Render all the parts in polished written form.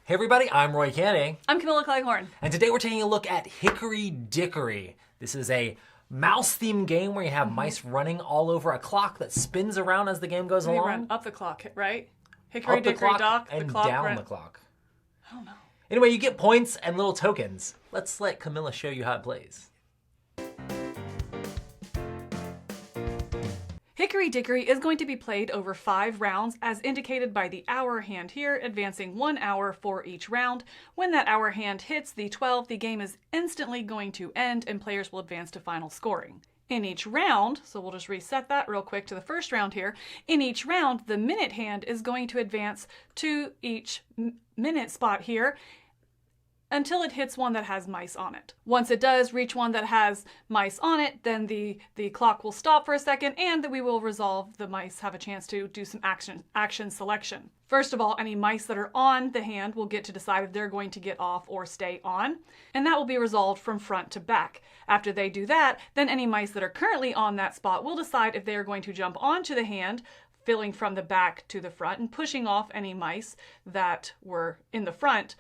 Hey everybody, I'm Roy Canning. I'm Camilla Cleghorn. And today we're taking a look at Hickory Dickory. This is a mouse-themed game where you have mice running all over a clock that spins around as the game goes along. Run up the clock, right? Hickory Dickory Dock, and the clock down the clock. I don't know. Anyway, you get points and little tokens. Let's let Camilla show you how it plays. Hickory Dickory is going to be played over 5 rounds as indicated by the hour hand here, advancing 1 hour for each round. When that hour hand hits the 12, the game is instantly going to end and players will advance to final scoring. In each round, so we'll just reset that real quick to the first round here, in each round the minute hand is going to advance to each minute spot here until it hits one that has mice on it. Once it does reach one that has mice on it, then the clock will stop for a second and we will resolve the mice have a chance to do some action selection. First of all, any mice that are on the hand will get to decide if they're going to get off or stay on, and that will be resolved from front to back. After they do that, then any mice that are currently on that spot will decide if they are going to jump onto the hand, filling from the back to the front and pushing off any mice that were in the front,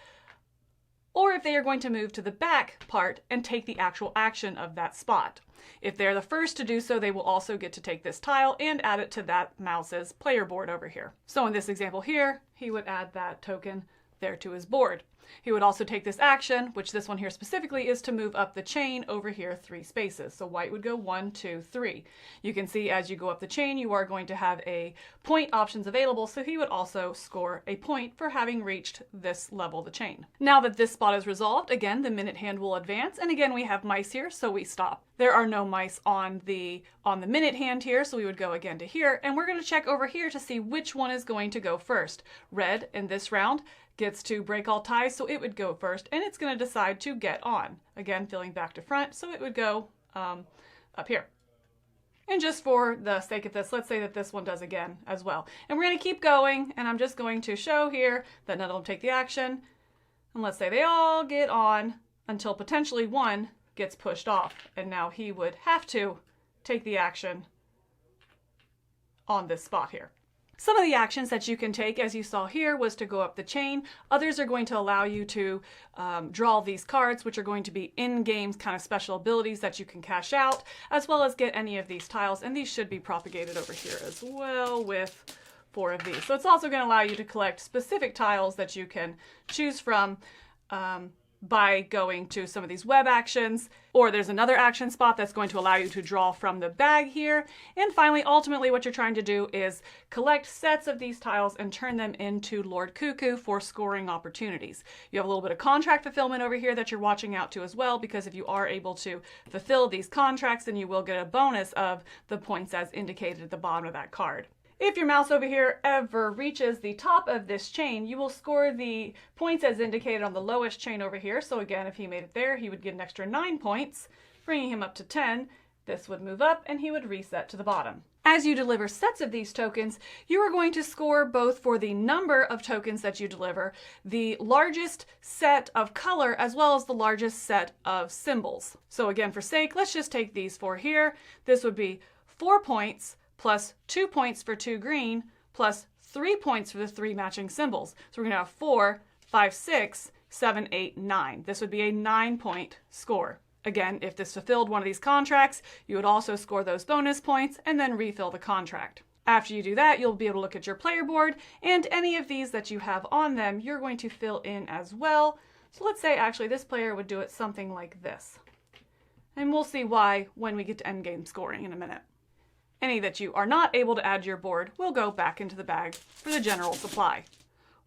or if they are going to move to the back part and take the actual action of that spot. If they're the first to do so, they will also get to take this tile and add it to that mouse's player board over here. So in this example here, he would add that token there to his board. He would also take this action, which this one here specifically is to move up the chain over here 3 spaces. So white would go 1, 2, 3. You can see as you go up the chain, you are going to have a point options available. So he would also score a point for having reached this level of the chain. Now that this spot is resolved, again, the minute hand will advance. And again, we have mice here, so we stop. There are no mice on the minute hand here, so we would go again to here. And we're going to check over here to see which one is going to go first. Red in this round gets to break all ties, so it would go first, and it's going to decide to get on. Again, filling back to front, so it would go up here. And just for the sake of this, let's say that this one does again as well. And we're going to keep going, and I'm just going to show here that none of them take the action. And let's say they all get on until potentially one gets pushed off, and now he would have to take the action on this spot here. Some of the actions that you can take, as you saw here, was to go up the chain. Others are going to allow you to draw these cards, which are going to be in-game kind of special abilities that you can cash out, as well as get any of these tiles. And these should be propagated over here as well with 4 of these. So it's also going to allow you to collect specific tiles that you can choose from by going to some of these web actions, or there's another action spot that's going to allow you to draw from the bag here. And finally, ultimately, what you're trying to do is collect sets of these tiles and turn them into Lord Cuckoo for scoring opportunities. You have a little bit of contract fulfillment over here that you're watching out to as well, because if you are able to fulfill these contracts, then you will get a bonus of the points as indicated at the bottom of that card. If your mouse over here ever reaches the top of this chain, you will score the points as indicated on the lowest chain over here. So again, if he made it there, he would get an extra 9 points, bringing him up to 10. This would move up and he would reset to the bottom. As you deliver sets of these tokens, you are going to score both for the number of tokens that you deliver, the largest set of color, as well as the largest set of symbols. So again, for sake, let's just take these 4 here. This would be 4 points, plus 2 points for 2 green, plus 3 points for the 3 matching symbols. So we're going to have 4, 5, 6, 7, 8, 9. This would be a 9-point score. Again, if this fulfilled one of these contracts, you would also score those bonus points and then refill the contract. After you do that, you'll be able to look at your player board, and any of these that you have on them, you're going to fill in as well. So let's say actually this player would do it something like this. And we'll see why when we get to endgame scoring in a minute. Any that you are not able to add to your board will go back into the bag for the general supply.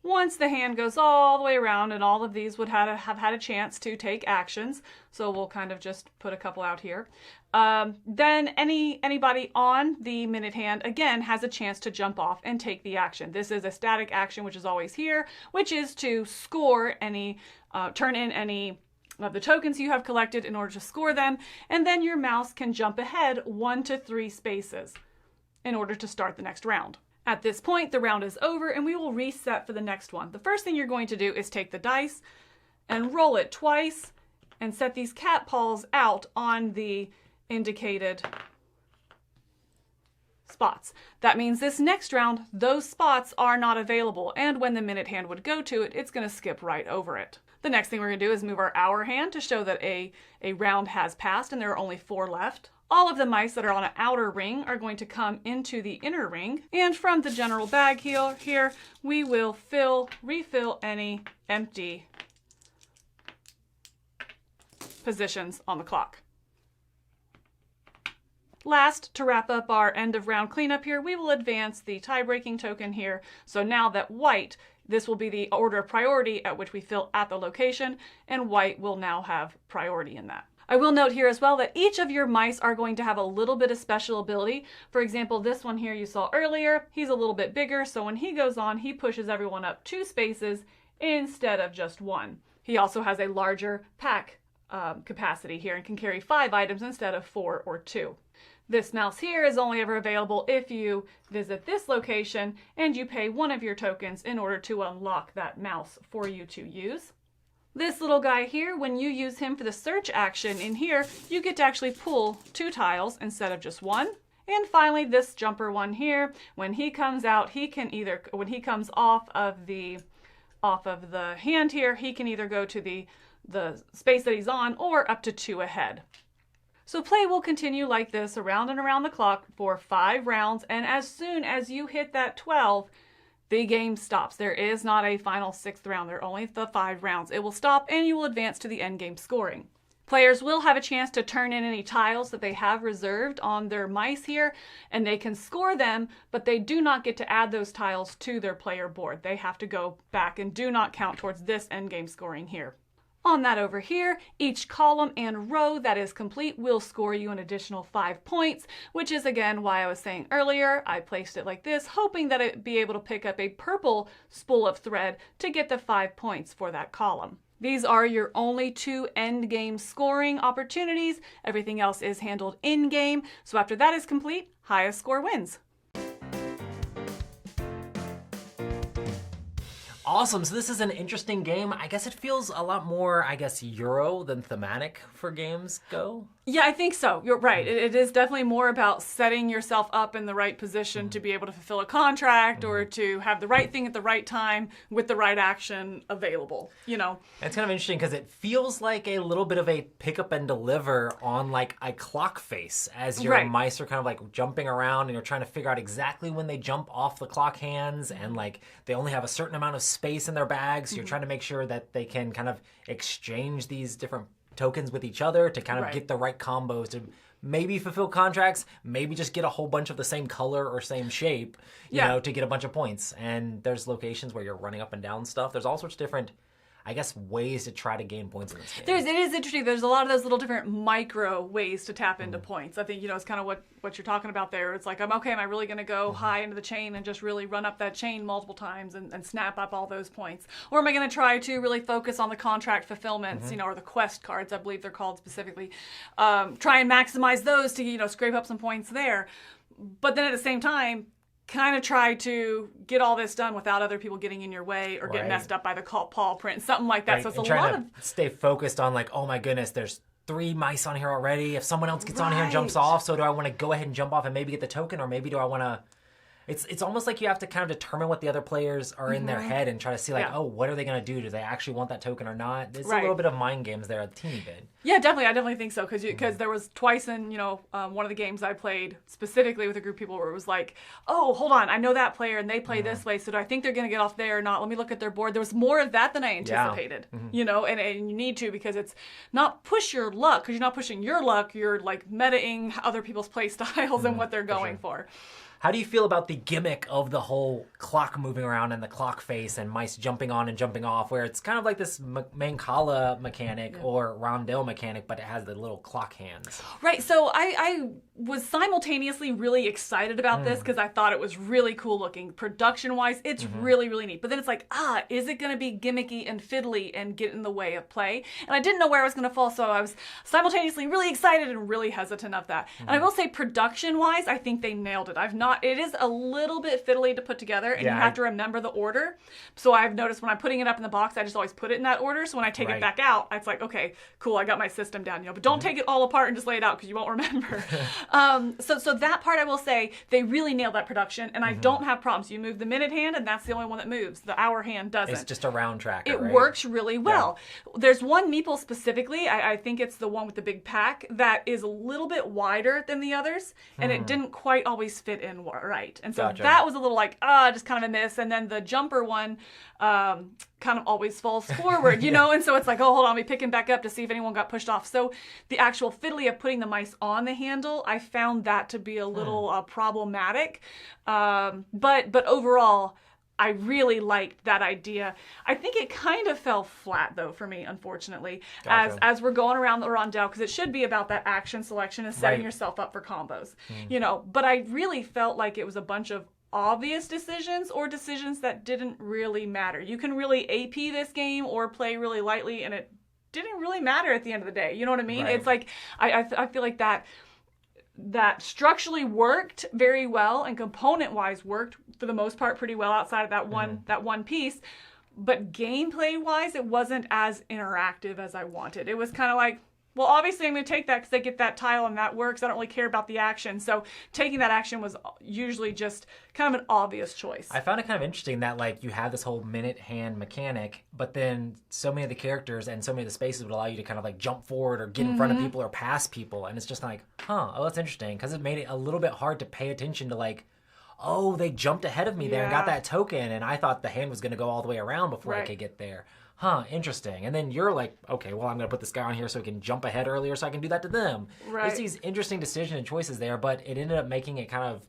Once the hand goes all the way around, and all of these would have had a chance to take actions, so we'll kind of just put a couple out here, then anybody on the minute hand, again, has a chance to jump off and take the action. This is a static action, which is always here, which is to score any, turn in any of the tokens you have collected in order to score them, and then your mouse can jump ahead 1 to 3 spaces in order to start the next round. At this point, the round is over and we will reset for the next one. The first thing you're going to do is take the dice and roll it twice and set these cat paws out on the indicated spots. That means this next round, those spots are not available, and when the minute hand would go to it, it's going to skip right over it. The next thing we're going to do is move our hour hand to show that a round has passed and there are only 4 left. All of the mice that are on an outer ring are going to come into the inner ring, and from the general bag here we will refill any empty positions on the clock. Last, to wrap up our end of round cleanup here, we will advance the tie-breaking token here. So now that white, this will be the order of priority at which we fill at the location, and white will now have priority in that. I will note here as well that each of your mice are going to have a little bit of special ability. For example, this one here you saw earlier, he's a little bit bigger, so when he goes on, he pushes everyone up 2 spaces instead of just 1. He also has a larger pack capacity here and can carry 5 items instead of 4 or 2. This mouse here is only ever available if you visit this location and you pay 1 of your tokens in order to unlock that mouse for you to use. This little guy here, when you use him for the search action in here, you get to actually pull 2 tiles instead of just 1. And finally, this jumper one here, when he comes out, he can either, when he comes off of the hand here, he can either go to the space that he's on or up to 2 ahead. So play will continue like this around and around the clock for 5 rounds, and as soon as you hit that 12, the game stops. There is not a final 6th round. There are only the 5 rounds. It will stop and you will advance to the end game scoring. Players will have a chance to turn in any tiles that they have reserved on their mice here, and they can score them, but they do not get to add those tiles to their player board. They have to go back and do not count towards this end game scoring here. On that over here, each column and row that is complete will score you an additional 5 points, which is again why I was saying earlier, I placed it like this, hoping that it'd be able to pick up a purple spool of thread to get the 5 points for that column. These are your only 2 end game scoring opportunities. Everything else is handled in game. So after that is complete, highest score wins. Awesome. So this is an interesting game. I guess it feels a lot more, Euro than thematic for games go. Yeah, I think so. You're right. It is definitely more about setting yourself up in the right position to be able to fulfill a contract or to have the right thing at the right time with the right action available, you know. It's kind of interesting because it feels like a little bit of a pick up and deliver on like a clock face as your mice are kind of like jumping around and you're trying to figure out exactly when they jump off the clock hands, and like they only have a certain amount of space in their bags. So you're trying to make sure that they can kind of exchange these different tokens with each other to kind of get the right combos to maybe fulfill contracts, maybe just get a whole bunch of the same color or same shape, you know, to get a bunch of points. And there's locations where you're running up and down stuff. There's all sorts of different, ways to try to gain points in this game. It is interesting. There's a lot of those little different micro ways to tap into points. I think, it's kind of what you're talking about there. It's like, am I really going to go high into the chain and just really run up that chain multiple times and snap up all those points? Or am I going to try to really focus on the contract fulfillments, or the quest cards, I believe they're called specifically. Try and maximize those to, scrape up some points there. But then at the same time, kind of try to get all this done without other people getting in your way or get messed up by the paw print, something like that. So it's a lot of stay focused on like, oh my goodness, there's 3 mice on here already. If someone else gets on here and jumps off, so do I want to go ahead and jump off and maybe get the token, or maybe do I want to? It's almost like you have to kind of determine what the other players are in their head and try to see like, oh, what are they going to do? Do they actually want that token or not? There's a little bit of mind games there, a teeny bit. Yeah, definitely. I definitely think so because there was twice in one of the games I played specifically with a group of people where it was like, oh, hold on, I know that player and they play this way, so do I think they're going to get off there or not? Let me look at their board. There was more of that than I anticipated, and you need to, because it's not push your luck, because you're not pushing your luck, you're like metaing other people's play styles and what they're going for. How do you feel about the gimmick of the whole clock moving around and the clock face and mice jumping on and jumping off, where it's kind of like this Mancala mechanic or rondel mechanic, but it has the little clock hands? Right, so I was simultaneously really excited about this because I thought it was really cool looking. Production-wise, it's really, really neat. But then it's like, is it going to be gimmicky and fiddly and get in the way of play? And I didn't know where I was going to fall, so I was simultaneously really excited and really hesitant of that. And I will say, production-wise, I think they nailed it. I've not it is a little bit fiddly to put together, and you have to remember the order. So I've noticed when I'm putting it up in the box, I just always put it in that order. So when I take it back out, it's like, okay, cool, I got my system down, but don't take it all apart and just lay it out because you won't remember. So that part, I will say, they really nailed that production, and I don't have problems. You move the minute hand, and that's the only one that moves. The hour hand doesn't. It's just a round tracker, It works really well. Yeah. There's one meeple specifically, I think it's the one with the big pack, that is a little bit wider than the others, and it didn't quite always fit in right. And so that was a little like, just kind of a miss. And then the jumper one kind of always falls forward, you know? And so it's like, oh, hold on, I'll be picking back up to see if anyone got pushed off. So the actual fiddly of putting the mice on the handle, I found that to be a little problematic. But overall, I really liked that idea. I think it kind of fell flat, though, for me, unfortunately, as we're going around the rondel, because it should be about that action selection and setting yourself up for combos, you know. But I really felt like it was a bunch of obvious decisions or decisions that didn't really matter. You can really AP this game or play really lightly, and it didn't really matter at the end of the day. You know what I mean? Right. It's like, I feel like that structurally worked very well and component-wise worked for the most part pretty well outside of that one piece, but gameplay-wise it wasn't as interactive as I wanted. It was kind of like, well, obviously I'm going to take that because I get that tile and that works. I don't really care about the action. So taking that action was usually just kind of an obvious choice. I found it kind of interesting that like you have this whole minute hand mechanic, but then so many of the characters and so many of the spaces would allow you to kind of like jump forward or get in front of people or pass people. And it's just like, oh, that's interesting, because it made it a little bit hard to pay attention to like, oh, they jumped ahead of me there and got that token, and I thought the hand was going to go all the way around before I could get there. Huh, interesting. And then you're like, okay, well, I'm going to put this guy on here so he can jump ahead earlier so I can do that to them. Right. There's these interesting decisions and choices there, but it ended up making it kind of,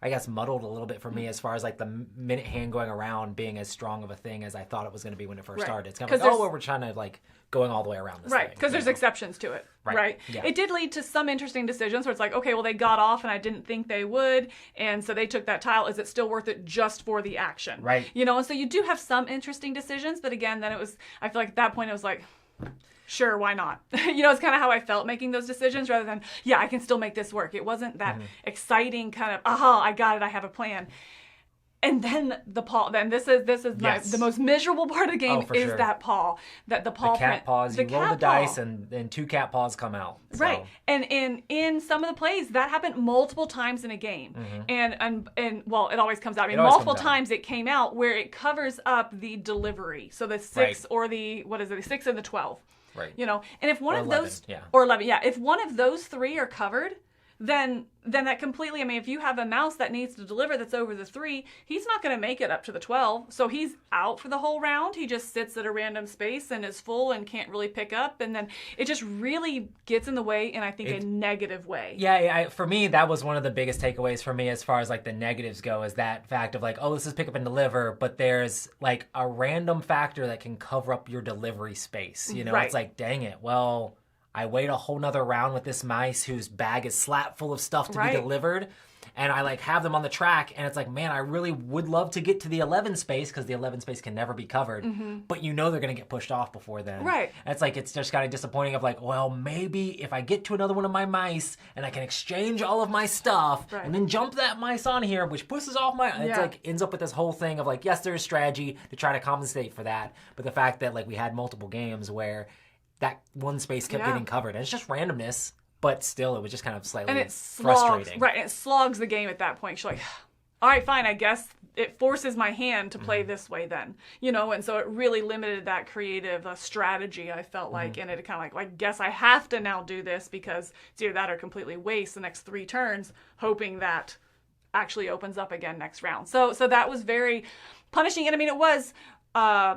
I guess, muddled a little bit for me as far as like the minute hand going around being as strong of a thing as I thought it was going to be when it first started. It's kind of like, oh, well, we're trying to like going all the way around this thing. Right, because there's exceptions to it. Right. Yeah. It did lead to some interesting decisions where it's like, okay, well, they got off and I didn't think they would, and so they took that tile. Is it still worth it just for the action? Right. You know, and so you do have some interesting decisions, but again, then it was, I feel like at that point it was like, sure, why not? You know, it's kind of how I felt making those decisions rather than, I can still make this work. It wasn't that exciting kind of, I got it, I have a plan. And then the paw. Then this is the most miserable part of the game is that paw. That the paw. The cat paws. You roll the dice, and two cat paws come out. So. Right. And in some of the plays, that happened multiple times in a game. And well, it always comes out. I mean, multiple times it came out where it covers up the delivery. So the 6 or the the 6 and the 12. Right. You know, and if one of 11, those or 11, if one of those three are covered, then that completely, I mean, if you have a mouse that needs to deliver that's over the 3, he's not going to make it up to the 12. So he's out for the whole round. He just sits at a random space and is full and can't really pick up. And then it just really gets in the way in, I think, a negative way. Yeah, for me, that was one of the biggest takeaways for me as far as like the negatives go, is that fact of like, oh, this is pick up and deliver, but there's like a random factor that can cover up your delivery space. You know, it's like, dang it, well, I wait a whole nother round with this mice whose bag is slap full of stuff to be delivered, and I like have them on the track, and it's like, man, I really would love to get to the 11 space because the 11 space can never be covered, but you know they're going to get pushed off before then. Right. And it's like, it's just kind of disappointing of like, well, maybe if I get to another one of my mice and I can exchange all of my stuff and then jump that mice on here, which pushes off my, it's like ends up with this whole thing of like, yes, there's strategy to try to compensate for that, but the fact that like we had multiple games where that one space kept getting covered. And it's just randomness, but still it was just kind of slightly frustrating. Right, and it slogs the game at that point. You're like, all right, fine, I guess it forces my hand to play this way then. You know, and so it really limited that creative strategy, I felt like. And it kind of like, well, I guess I have to now do this because it's either that or completely waste the next 3 turns, hoping that actually opens up again next round. So that was very punishing. And I mean, it was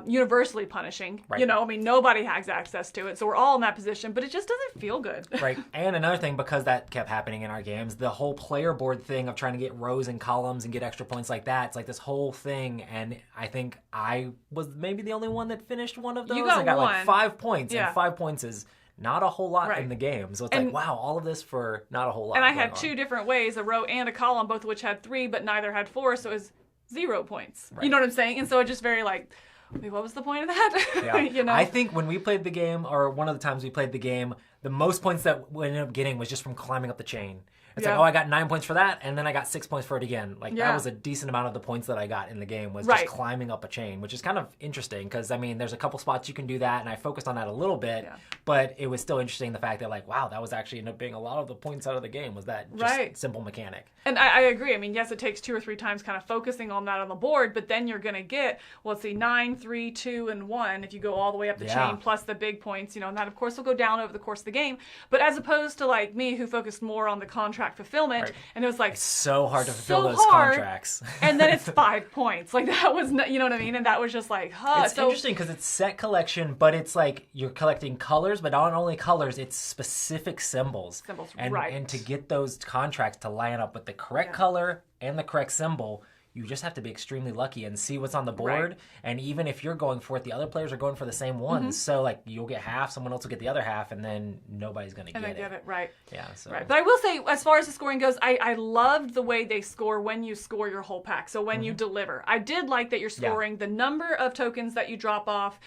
universally punishing. You know, I mean, nobody has access to it, so we're all in that position, but it just doesn't feel good. Right. And another thing, because that kept happening in our games, the whole player board thing of trying to get rows and columns and get extra points like that, it's like this whole thing, and I think I was maybe the only one that finished one of those. You got I got one. like 5 points, and 5 points is not a whole lot in the game. So it's like, wow, all of this for not a whole lot. And I had 2 different ways, a row and a column, both of which had 3, but neither had 4, so it was 0 points. You know what I'm saying? And so it just very like, wait, what was the point of that? Yeah. You know? I think when we played the game, or one of the times we played the game, the most points that we ended up getting was just from climbing up the chain. It's Yeah. like, oh, I got 9 points for that, and then I got 6 points for it again. Like, Yeah. that was a decent amount of the points that I got in the game was Right. just climbing up a chain, which is kind of interesting because, I mean, there's a couple spots you can do that, and I focused on that a little bit, Yeah. but it was still interesting the fact that, like, wow, that was actually ended up being a lot of the points out of the game was that just Right. simple mechanic. And I agree. I mean, yes, it takes 2 or 3 times kind of focusing on that on the board, but then you're going to get, well, let's see, 9, 3, 2, and 1 if you go all the way up the Yeah. chain plus the big points, and that, of course, will go down over the course of the game. But as opposed to, like, me who focused more on the contract fulfillment, Right. and it was like, It's so hard to fulfill so those hard, contracts. and then it's 5 points. Like, that was, you know what I mean? And that was just like, huh. It's interesting because it's set collection, but it's like you're collecting colors, but not only colors, it's specific symbols. Right. And to get those contracts to line up with the correct color and the correct symbol, you just have to be extremely lucky and see what's on the board. Right. And even if you're going for it, the other players are going for the same ones. So, like, you'll get half, someone else will get the other half, and then nobody's going to get it. And I get it, right. Yeah, so. Right. But I will say, as far as the scoring goes, I loved the way they score when you score your whole pack. So when you deliver. I did like that you're scoring the number of tokens that you drop off,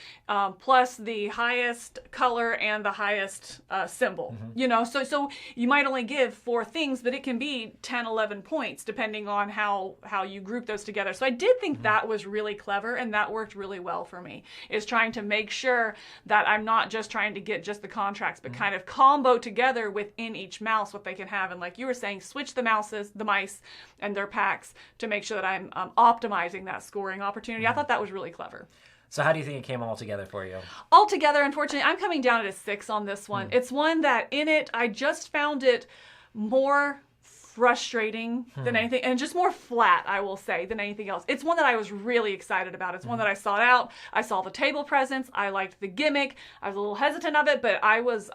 plus the highest color and the highest symbol. So you might only give 4 things, but it can be 10, 11 points, depending on how you group those together. So I did think that was really clever, and that worked really well for me, is trying to make sure that I'm not just trying to get just the contracts, but kind of combo together within each mouse what they can have. And like you were saying, switch the mice and their packs to make sure that I'm optimizing that scoring opportunity. I thought that was really clever. So how do you think it came all together for you? Altogether, unfortunately, I'm coming down at a 6 on this one. It's one that in it, I just found it more frustrating than anything, and just more flat, I will say, than anything else. It's one that I was really excited about. It's one that I sought out. I saw the table presence. I liked the gimmick. I was a little hesitant of it, but I was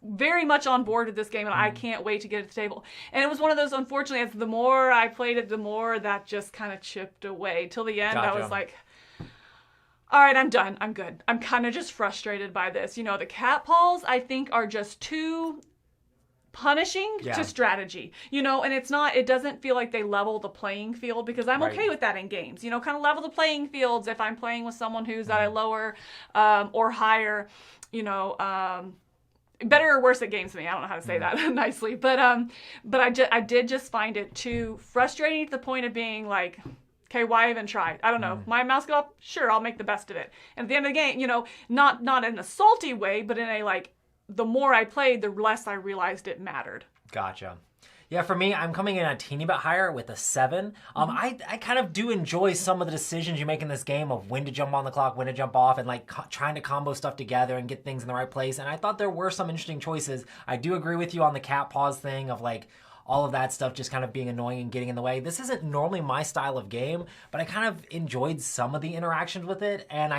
very much on board with this game, and I can't wait to get it to the table. And it was one of those, unfortunately, as the more I played it, the more that just kind of chipped away. Till the end, I was like, all right, I'm done. I'm good. I'm kind of just frustrated by this. The cat paws, I think, are just too punishing to strategy, and it doesn't feel like they level the playing field, because I'm okay with that in games, kind of level the playing fields if I'm playing with someone who's at a lower or higher, better or worse at games than me. I don't know how to say that nicely, but I did just find it too frustrating to the point of being like, okay, why even try? I don't know. My mouse go up, sure, I'll make the best of it. And at the end of the game, not in a salty way, but in a like, the more I played, the less I realized it mattered. Gotcha. Yeah, for me, I'm coming in a teeny bit higher with a 7. I kind of do enjoy some of the decisions you make in this game of when to jump on the clock, when to jump off, and like trying to combo stuff together and get things in the right place. And I thought there were some interesting choices. I do agree with you on the cat paws thing of like all of that stuff just kind of being annoying and getting in the way. This isn't normally my style of game, but I kind of enjoyed some of the interactions with it, and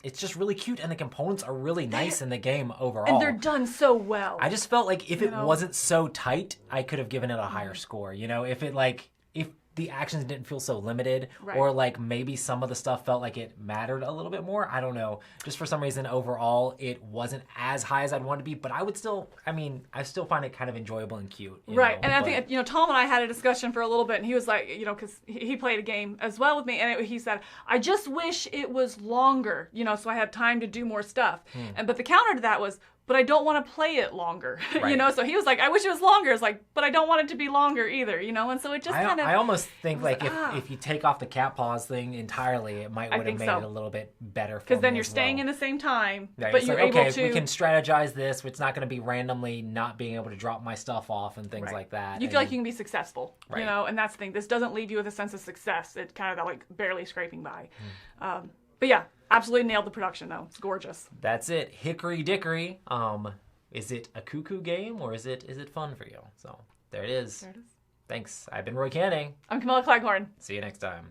it's just really cute, and the components are really nice in the game overall. And they're done so well. I just felt like if it wasn't so tight, I could have given it a higher score. If the actions didn't feel so limited, or like maybe some of the stuff felt like it mattered a little bit more. I don't know. Just for some reason, overall, it wasn't as high as I'd want to be, but I still find it kind of enjoyable and cute. I think, Tom and I had a discussion for a little bit, and he was like, because he played a game as well with me, and he said, I just wish it was longer, so I had time to do more stuff. But the counter to that was, but I don't want to play it longer, So he was like, I wish it was longer. It's like, but I don't want it to be longer either, And so it just kind of. I almost think like if you take off the cat paws thing entirely, it might would have made it a little bit better. Because then you're staying in the same time, right, but you're able to. We can strategize this. It's not going to be randomly not being able to drop my stuff off and things like that. You feel like you can be successful, and that's the thing. This doesn't leave you with a sense of success. It's kind of that like barely scraping by. But yeah. Absolutely nailed the production, though. It's gorgeous. That's it. Hickory Dickory. Is it a cuckoo game, or is it fun for you? So there it is. There it is. Thanks. I've been Roy Canning. I'm Camilla Claghorn. See you next time.